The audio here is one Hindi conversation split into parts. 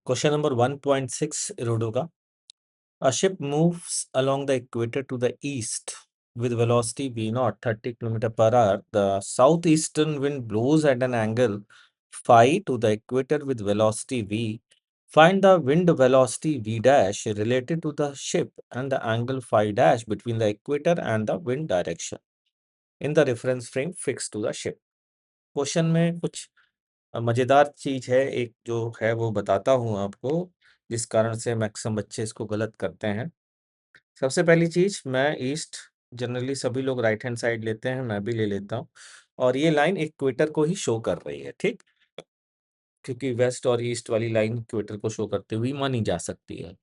Question number 1.6 Rodoga. A ship moves along the equator to the east with velocity V0 30 km per hour. The southeastern wind blows at an angle phi to the equator with velocity V. Find the wind velocity V dash related to the ship and the angle phi dash between the equator and the wind direction in the reference frame fixed to the ship. Question में कुछ मजेदार चीज है, एक जो है वो बताता हूं आपको, जिस कारण से मैक्सिमम बच्चे इसको गलत करते हैं। सबसे पहली चीज, मैं ईस्ट, जनरली सभी लोग राइट हैंड साइड लेते हैं, मैं भी ले लेता हूँ, और ये लाइन इक्वेटर को ही शो कर रही है, ठीक, क्योंकि वेस्ट और ईस्ट वाली लाइन इक्वेटर को शो करते हुए मानी जा सकती है।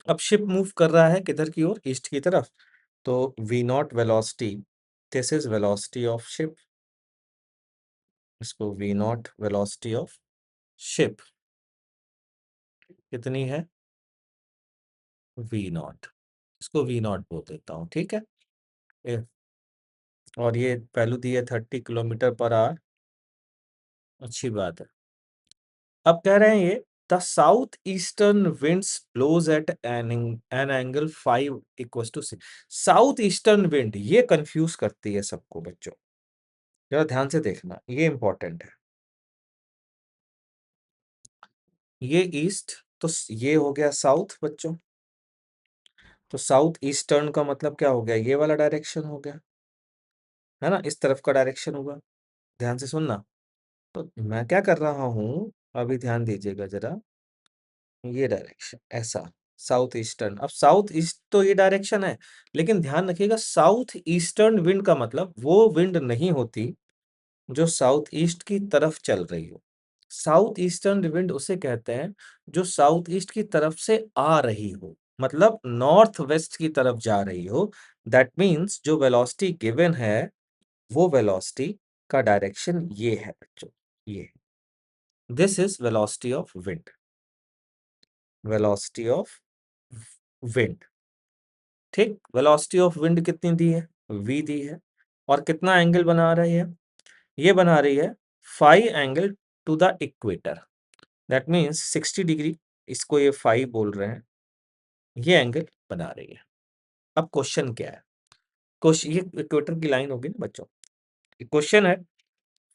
अब शिप मूव कर रहा है किधर की ओर? ईस्ट की तरफ। तो V nought velocity, this is velocity of ship, इसको V nought velocity of ship कितनी है? वी नॉट, इसको वी नॉट बोल देता हूँ, ठीक है। और ये वैल्यू दी है 30 किलोमीटर पर आवर, अच्छी बात है। अब कह रहे हैं ये the south eastern winds blows at an angle 5 equal to 6। South eastern wind, ये कंफ्यूज करती है सबको बच्चों, जरा ध्यान से देखना, ये इंपॉर्टेंट है। ये ईस्ट, तो ये हो गया साउथ बच्चों, तो साउथ ईस्टर्न का मतलब क्या हो गया? ये वाला डायरेक्शन हो गया, है ना, इस तरफ का डायरेक्शन होगा। ध्यान से सुनना, तो मैं क्या कर रहा हूं, अभी ध्यान दीजिएगा जरा, ये डायरेक्शन ऐसा, साउथ ईस्टर्न। अब साउथ ईस्ट तो ये डायरेक्शन है, लेकिन ध्यान रखिएगा साउथ ईस्टर्न विंड का मतलब वो विंड नहीं होती जो साउथ ईस्ट की तरफ चल रही हो। साउथ ईस्टर्न विंड उसे कहते हैं जो साउथ ईस्ट की तरफ से आ रही हो, मतलब नॉर्थ वेस्ट की तरफ जा रही हो। दैट मीन्स जो वेलोसिटी गिवन है वो वेलोसिटी का डायरेक्शन ये है बच्चों, ये, this is velocity of wind, velocity of wind, ठीक। वेलोसिटी ऑफ विंड कितनी दी है? v दी है, और कितना एंगल बना रही है? ये बना रही है phi angle to the equator, that means 60 degree, इसको ये फाई बोल रहे हैं, ये एंगल बना रही है। अब क्वेश्चन क्या है? क्वेश्चन, ये इक्वेटर की लाइन होगी ना बच्चों। क्वेश्चन है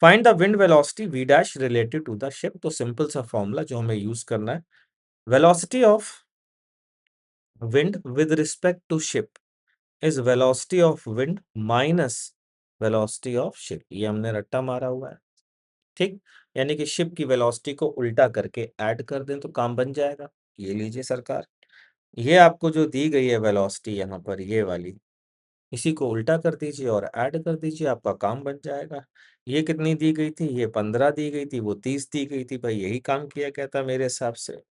find the wind velocity v dash related to the ship. तो सिंपल सा फॉर्मूला जो हमें यूज करना है, velocity of wind with respect to ship is velocity of wind minus velocity of ship. ये हमने रट्टा मारा हुआ है, ठीक, यानी कि शिप की वेलोसिटी को उल्टा करके ऐड कर दें तो काम बन जाएगा। ये लीजिए सरकार, ये आपको जो दी गई है वेलोसिटी यहाँ पर, ये वाली, इसी को उल्टा कर दीजिए और ऐड कर दीजिए, आपका काम बन जाएगा। ये कितनी दी गई थी? ये 15 दी गई थी, वो 30 दी गई थी, भाई यही काम किया गया था मेरे हिसाब से।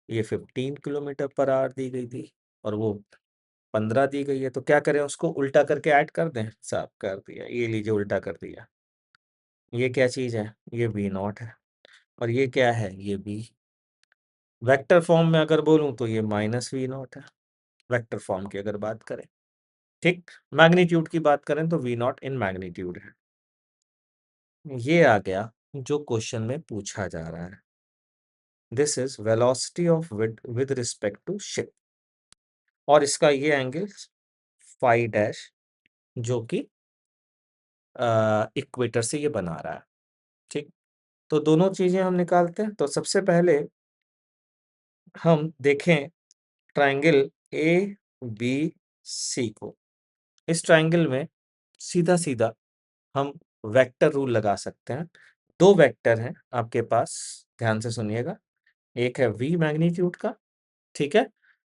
ये 15 किलोमीटर पर आवर दी गई थी और वो 15 दी गई है, तो क्या करें, उसको उल्टा करके ऐड कर दें। साफ कर दिया, ये लीजिए उल्टा कर दिया। ये क्या चीज है? ये वी नॉट है, और ये क्या है? ये बी। वेक्टर फॉर्म में अगर बोलूं तो ये माइनस वी नॉट है, वेक्टर फॉर्म की अगर बात करें, ठीक। मैग्नीट्यूड की बात करें तो वी नॉट इन मैग्नीट्यूड है। ये आ गया जो क्वेश्चन में पूछा जा रहा है, this is velocity of with respect to ship, और इसका ये एंगल फाई डैश, जो कि इक्वेटर से ये बना रहा है, ठीक। तो दोनों चीजें हम निकालते हैं। तो सबसे पहले हम देखें ट्राइंगल ए बी सी को। इस ट्राइंगल में सीधा सीधा हम वेक्टर रूल लगा सकते हैं। दो वेक्टर हैं आपके पास, ध्यान से सुनिएगा, एक है v मैग्नीट्यूड का, ठीक है,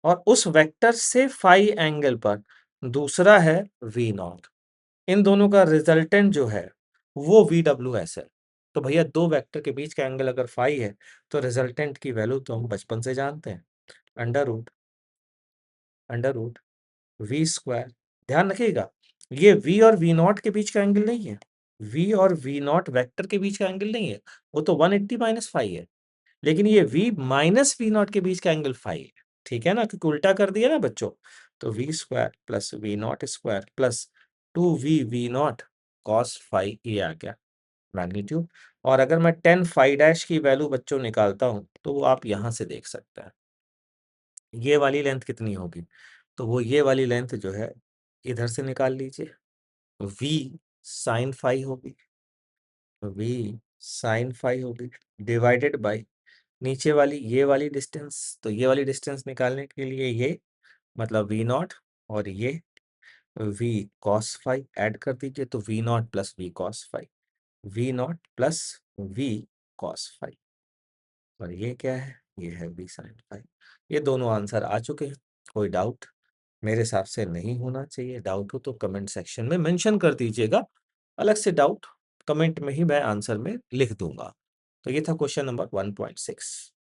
और उस वेक्टर से फाई एंगल पर दूसरा है v नॉट। इन दोनों का रिजल्टेंट जो है वो VWS है। तो भैया दो वेक्टर के बीच का एंगल अगर फाई है तो रिजल्टेंट की वैल्यू तो हम बचपन से जानते हैं, अंडर रूट वी स्क्वायर। ध्यान रखिएगा, ये v और v नॉट के बीच का एंगल नहीं है, v और v नॉट वेक्टर के बीच का एंगल नहीं है, वो तो 180 माइनस फाई है, लेकिन ये v माइनस वी नॉट के बीच का एंगल फाई है, ठीक है ना, क्योंकि उल्टा कर दिया ना बच्चों। तो V square plus V not square plus 2v V not cos phi, ये आ गया मैग्नीट्यूड। और अगर मैं 10 फाई डैश की वैल्यू बच्चों निकालता हूँ तो वो आप यहाँ से देख सकते हैं। ये वाली लेंथ कितनी होगी? तो वो ये वाली लेंथ जो है इधर से निकाल लीजिए, v साइन फाई होगी, v साइन फाई होगी डिवाइडेड बाय नीचे वाली ये वाली डिस्टेंस। तो ये वाली डिस्टेंस निकालने के लिए ये मतलब v नॉट और ये v cos फाई ऐड कर दीजिए, तो v naught plus v cos phi, v naught plus v cos phi, और ये क्या है? ये है v sin फाई। ये दोनों आंसर आ चुके हैं। कोई डाउट? मेरे हिसाब से नहीं होना चाहिए। डाउट हो तो कमेंट सेक्शन में मेंशन कर दीजिएगा, अलग से डाउट कमेंट में ही मैं आंसर में लिख दूंगा। तो ये था क्वेश्चन नंबर 1.6।